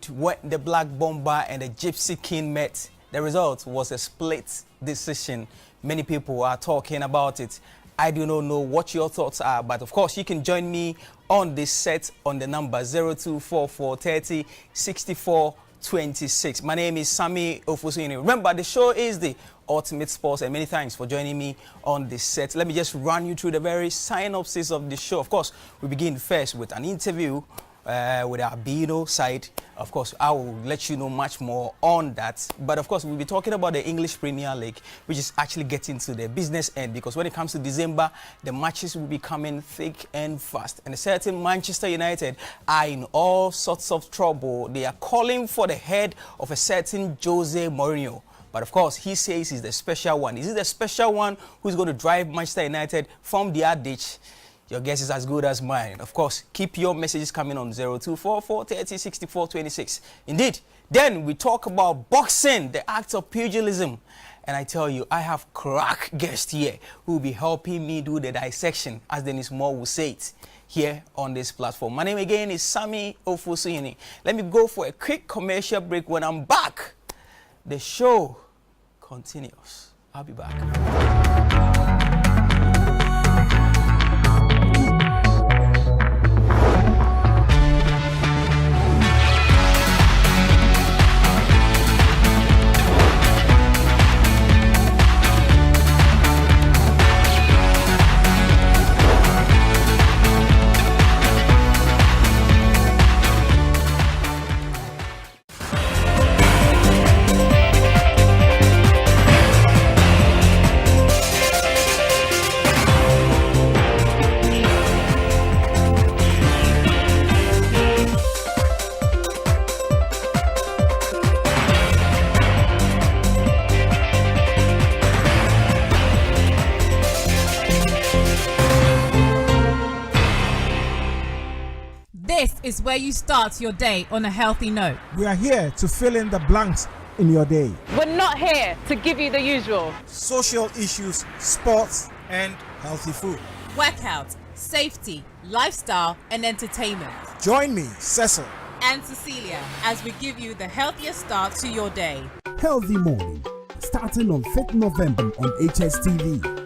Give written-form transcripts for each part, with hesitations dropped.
indeed, when the Black Bomber and the Gypsy King met, the result was a split decision. Many people are talking about it. I do not know what your thoughts are, but of course you can join me on this set on the number 0244 30 64 26. My name is Sammy Ofusini. Remember, the show is the Ultimate Sports, and many thanks for joining me on this set. Let me just run you through the very synopsis of the show. Of course, we begin first with an interview with our albino side. Of course, I will let you know much more on that. But of course, we'll be talking about the English Premier League, which is actually getting to the business end, because when it comes to December, the matches will be coming thick and fast. And a certain Manchester United are in all sorts of trouble. They are calling for the head of a certain Jose Mourinho. But of course, he says he's the special one. Is it the special one who's going to drive Manchester United from their ditch? Your guess is as good as mine. Of course, keep your messages coming on 0244 30 64 26. Indeed, then we talk about boxing, the act of pugilism. And I tell you, I have crack guests here who will be helping me do the dissection, as Dennis Moore will say it, here on this platform. My name again is Sammy Ofusini. Let me go for a quick commercial break. When I'm back, the show continues. I'll be back. This is where you start your day on a healthy note. We are here to fill in the blanks in your day. We're not here to give you the usual. Social issues, sports, and healthy food. Workout, safety, lifestyle, and entertainment. Join me, Cecil, and Cecilia, as we give you the healthiest start to your day. Healthy Morning, starting on 5th November on HSTV.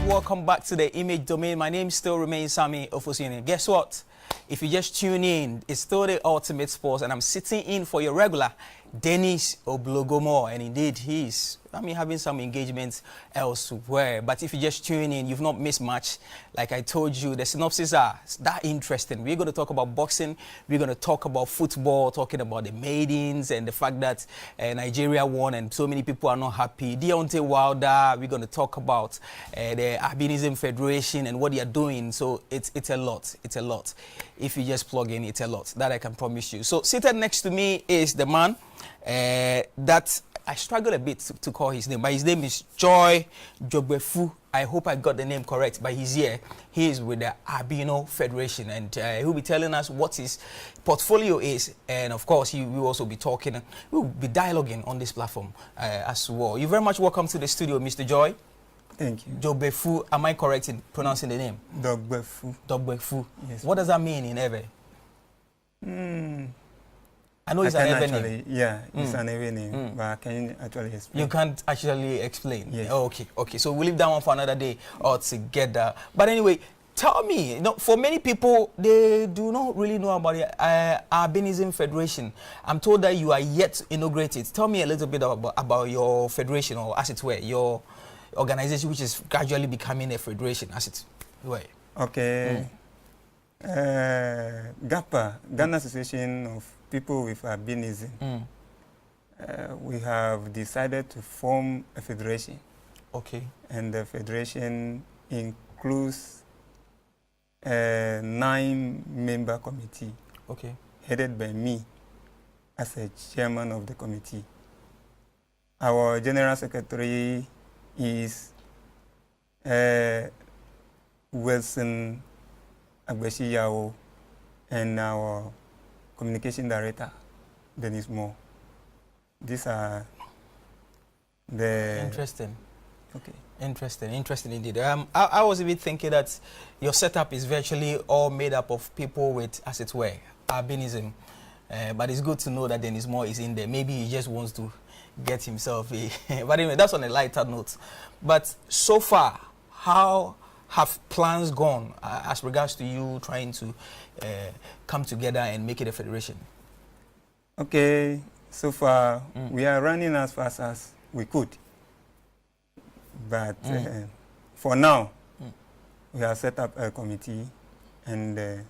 Welcome back to the Image Domain. My name still remains Sammy Ofusini. Guess what? If you just tune in, it's still the Ultimate Sports, and I'm sitting in for your regular Dennis Oblogomo, and indeed he's having some engagements elsewhere. But if you just tune in, you've not missed much. Like I told you, the synopsis are that interesting. We're going to talk about boxing, we're going to talk about football, talking about the maidens and the fact that Nigeria won and so many people are not happy. Deontay Wilder, we're going to talk about the Albinism Federation and what they are doing. So it's a lot. It's a lot. If you just plug in, it's a lot. That I can promise you. So seated next to me is the man that I struggle a bit to call his name, but his name is Joy Jogbefu. I hope I got the name correct, but he's here. He is with the Albino Federation, and he'll be telling us what his portfolio is, and of course he will also be talking, we'll be dialoguing on this platform as well. You're very much welcome to the studio, Mr. Joy. Thank you. Jogbefu, am I correct in pronouncing the name? Jogbefu. Jogbefu. Yes. What does that mean in Ewe? I know it's an Ewe name. Yeah, it's an Ewe name, but can you actually explain? You can't actually explain? Yes. Oh, okay. So we'll leave that one for another day altogether. But anyway, tell me, for many people, they do not really know about the Albinism Federation. I'm told that you are yet to inaugurate it. Tell me a little bit about your federation, or as it were, your organization, which is gradually becoming a federation, as it were. Okay. GAPA, Ghana Association of People with Albinism. We have decided to form a federation. Okay. And the federation includes a 9-member committee. Okay. Headed by me as a chairman of the committee. Our general secretary is Wilson Agbeshi Yao, and our communication director, Dennis Moore. These are the... Interesting. Okay. Interesting indeed. I was even thinking that your setup is virtually all made up of people with, as it were, albinism. But it's good to know that Dennis Moore is in there. Maybe he just wants to get himself a... But anyway, that's on a lighter note. But so far, how have plans gone as regards to you trying to come together and make it a federation? Okay, so far we are running as fast as we could. But for now, we have set up a committee and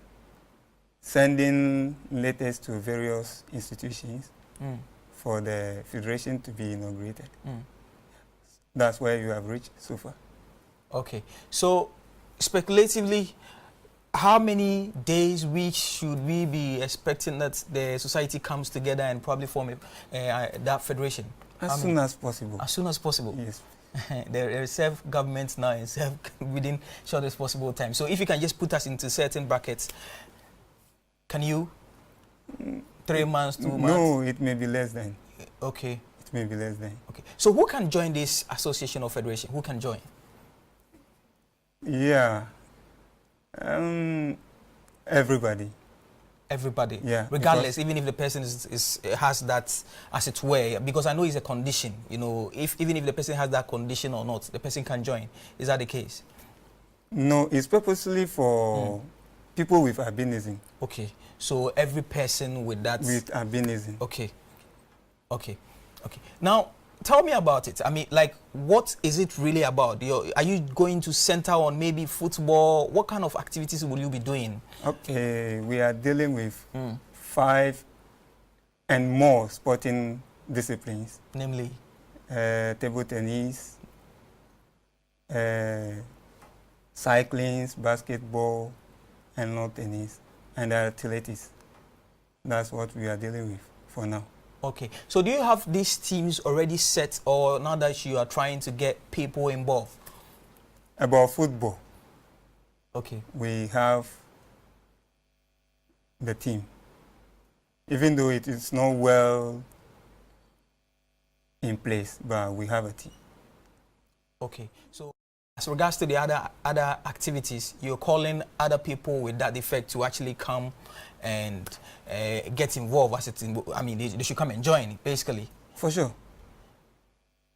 sending letters to various institutions for the federation to be inaugurated. That's where you have reached so far. Okay, so speculatively, how many days, weeks should we be expecting that the society comes together and probably form that federation? As soon as possible. As soon as possible? Yes. There is self-government now and within shortest possible time. So if you can just put us into certain brackets, can you? 3 months, 2 months? No, it may be less than. Okay. It may be less than. Okay. So who can join this association or federation? Who can join? Yeah. Everybody. Everybody. Yeah. Regardless, even if the person has that, as it were, because I know it's a condition. You know, even if the person has that condition or not, the person can join. Is that the case? No, it's purposely for people with albinism. Okay. So every person with that... With albinism. Okay. Okay. Okay. Now, tell me about it. I mean, like, what is it really about? Are you going to center on maybe football? What kind of activities will you be doing? Okay, we are dealing with 5 and more sporting disciplines. Namely? Table tennis, cycling, basketball, and lawn tennis, and athletics. That's what we are dealing with for now. Okay. So do you have these teams already set, or now that you are trying to get people involved? About football. Okay. We have the team. Even though it is not well in place, but we have a team. Okay. So as regards to the other activities, you're calling other people with that defect to actually come and get involved as it. I mean, they should come and join, basically. For sure.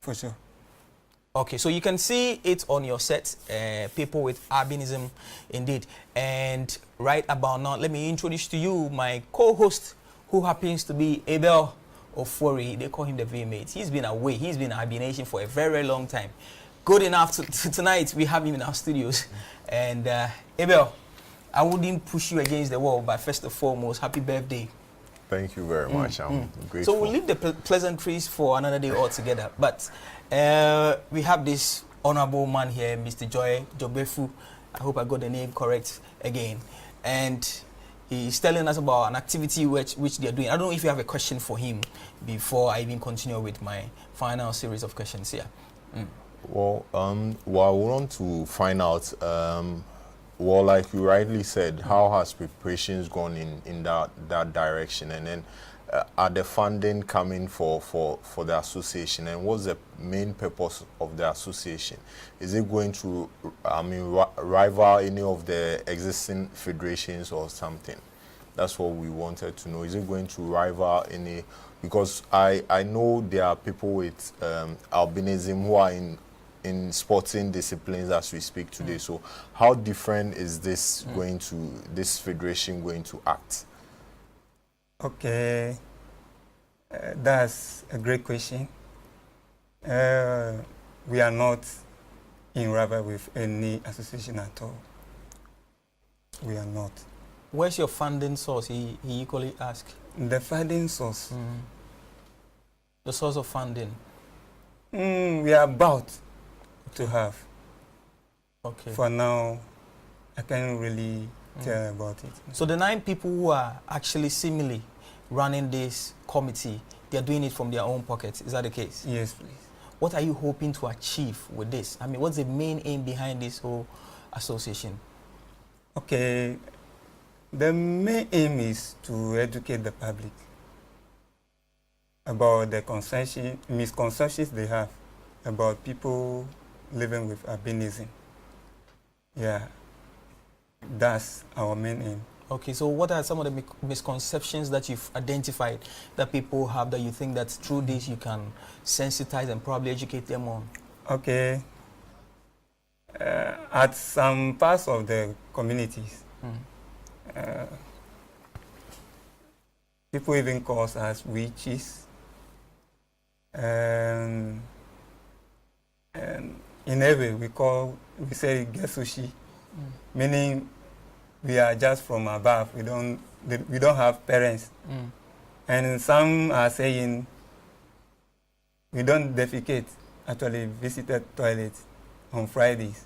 For sure. Okay, so you can see it on your set, people with albinism, indeed. And right about now, let me introduce to you my co-host, who happens to be Abel Ofori. They call him the V-Mate. He's been away. He's been albination for a very, very long time. Good enough tonight, we have him in our studios. And Abel, I wouldn't push you against the wall, but first and foremost, happy birthday. Thank you very much. I'm grateful. So we'll leave the pleasantries for another day altogether. But we have this honorable man here, Mr. Joy Jobefu. I hope I got the name correct again. And he's telling us about an activity which they're doing. I don't know if you have a question for him before I even continue with my final series of questions here. Well, I want to find out, well, like you rightly said, how has preparations gone in that direction? And then are the funding coming for the association? And what's the main purpose of the association? Is it going to, rival any of the existing federations or something? That's what we wanted to know. Is it going to rival any? Because I know there are people with albinism who are in sporting disciplines as we speak today. So how different is this this federation going to act? Okay, that's a great question. We are not in rival with any association at all. We are not. Where's your funding source? He equally asked. The funding source. The source of funding. We are about to have. Okay. For now, I can't really tell about it. So the 9 people who are actually seemingly running this committee, they are doing it from their own pockets. Is that the case? Yes, please. What are you hoping to achieve with this? I mean, what's the main aim behind this whole association? Okay, the main aim is to educate the public about the misconceptions they have about people living with albinism. Yeah, that's our main aim. Okay, so what are some of the misconceptions that you've identified that people have that you think that through this you can sensitize and probably educate them on? Okay, at some parts of the communities, people even call us witches. And in a way, we say gesushi, meaning we are just from above. We don't have parents. And some are saying we don't defecate, actually visited toilets on Fridays.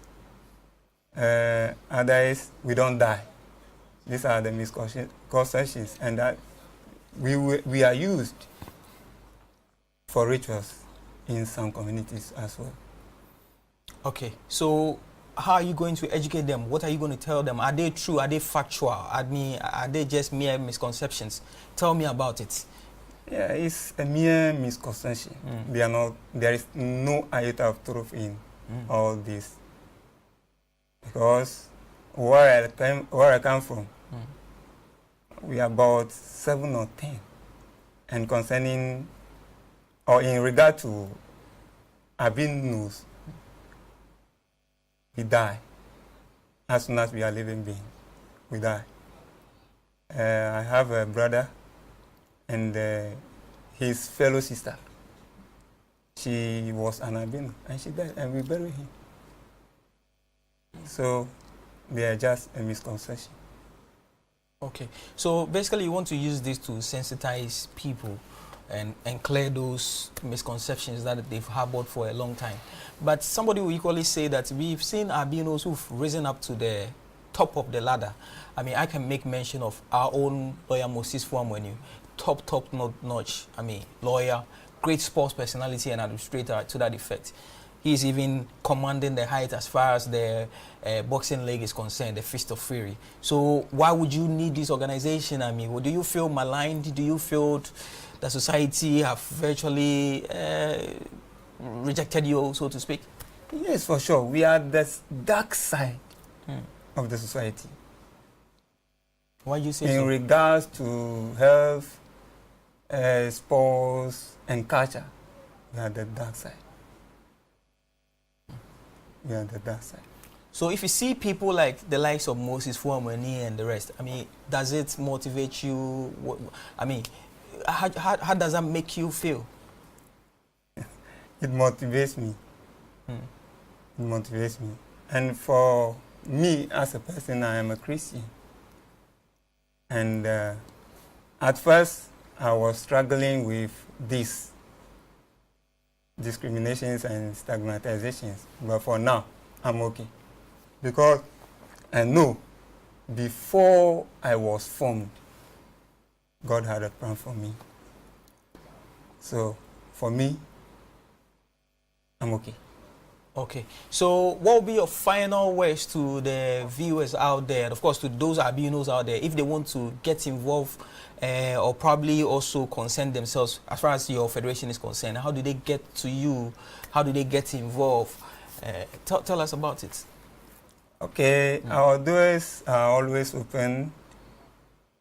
Others, we don't die. These are the misconceptions, and that we are used for rituals in some communities as well. Okay, so how are you going to educate them? What are you going to tell them? Are they true? Are they factual? Are they just mere misconceptions? Tell me about it. Yeah, it's a mere misconception. There is no iota of truth in all this. Because where I come from, we are about 7 or 10. And concerning, or in regard to albinos, we die. As soon as we are living beings, we die. I have a brother and his fellow sister. She was an albino and she died, and we buried him. So they are just a misconception. Okay, so basically you want to use this to sensitize people and clear those misconceptions that they've harbored for a long time. But somebody will equally say that we've seen albinos who've risen up to the top of the ladder. I mean, I can make mention of our own lawyer Moses Fuamwenu, top notch, lawyer, great sports personality and administrator to that effect. He's even commanding the height as far as the boxing league is concerned, the Fist of Fury. So why would you need this organization? I mean, do you feel maligned? Do you feel the society have virtually rejected you, so to speak? Yes, for sure. We are the dark side of the society. Why do you say in so? In regards to health, sports, and culture, we are the dark side. We are the dark side. So if you see people like the likes of Moses Fuamwenu and the rest, I mean, does it motivate you? I mean, how does that make you feel? It motivates me. It motivates me. And for me as a person, I am a Christian. And at first, I was struggling with these discriminations and stigmatizations. But for now, I'm okay. Because I know before I was formed, God had a plan for me. So for me, I'm okay. Okay. So what will be your final words to the viewers out there, and of course to those albinos out there, if they want to get involved or probably also concern themselves as far as your federation is concerned? How do they get to you? How do they get involved? Tell us about it. Okay. Our doors are always open.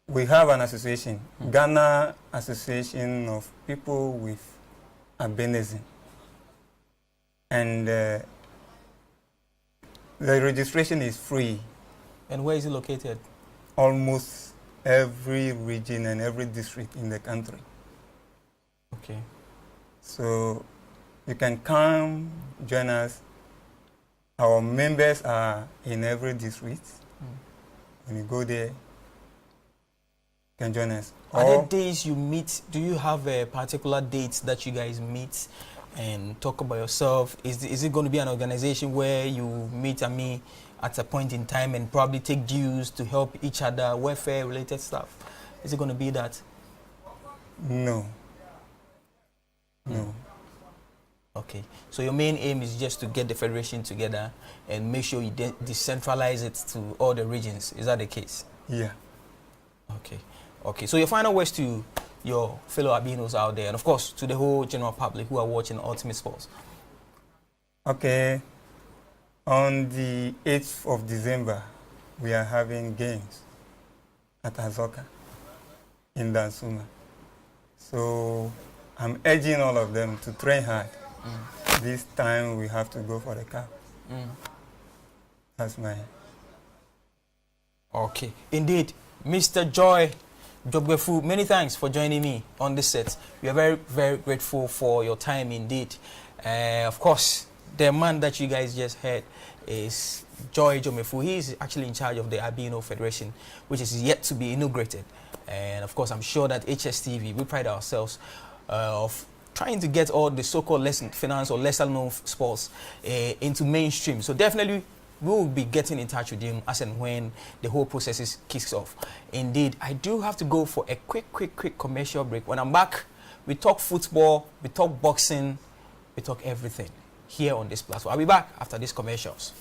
We have an association, Ghana Association of People with Albinism. And the registration is free. And where is it located? Almost every region and every district in the country. Okay. So you can come join us. Our members are in every district. When you go there, you can join us. Are there days you meet? Do you have a particular dates that you guys meet and talk about yourself? Is it going to be an organization where you meet at a point in time and probably take dues to help each other, welfare related stuff? Is it going to be that? No. No. Okay, so your main aim is just to get the federation together and make sure you decentralize it to all the regions. Is that the case? Yeah. Okay. Okay, so your final words to your fellow albinos out there, and of course to the whole general public who are watching Ultimate Sports. Okay. On the 8th of December, we are having games at Azoka in Dansuma. So I'm urging all of them to train hard. This time we have to go for the cup. That's my... Okay, indeed. Mr. Joy Jogbefu, many thanks for joining me on this set. We are very, very grateful for your time indeed. Of course, the man that you guys just heard is Joy Jogbefu. He is actually in charge of the Albino Federation, which is yet to be inaugurated. And of course, I'm sure that HSTV, we pride ourselves of trying to get all the so-called less finance or lesser known sports into mainstream. So definitely we will be getting in touch with him as and when the whole process kicks off. Indeed, I do have to go for a quick commercial break. When I'm back, we talk football, we talk boxing, we talk everything here on this platform. I'll be back after these commercials.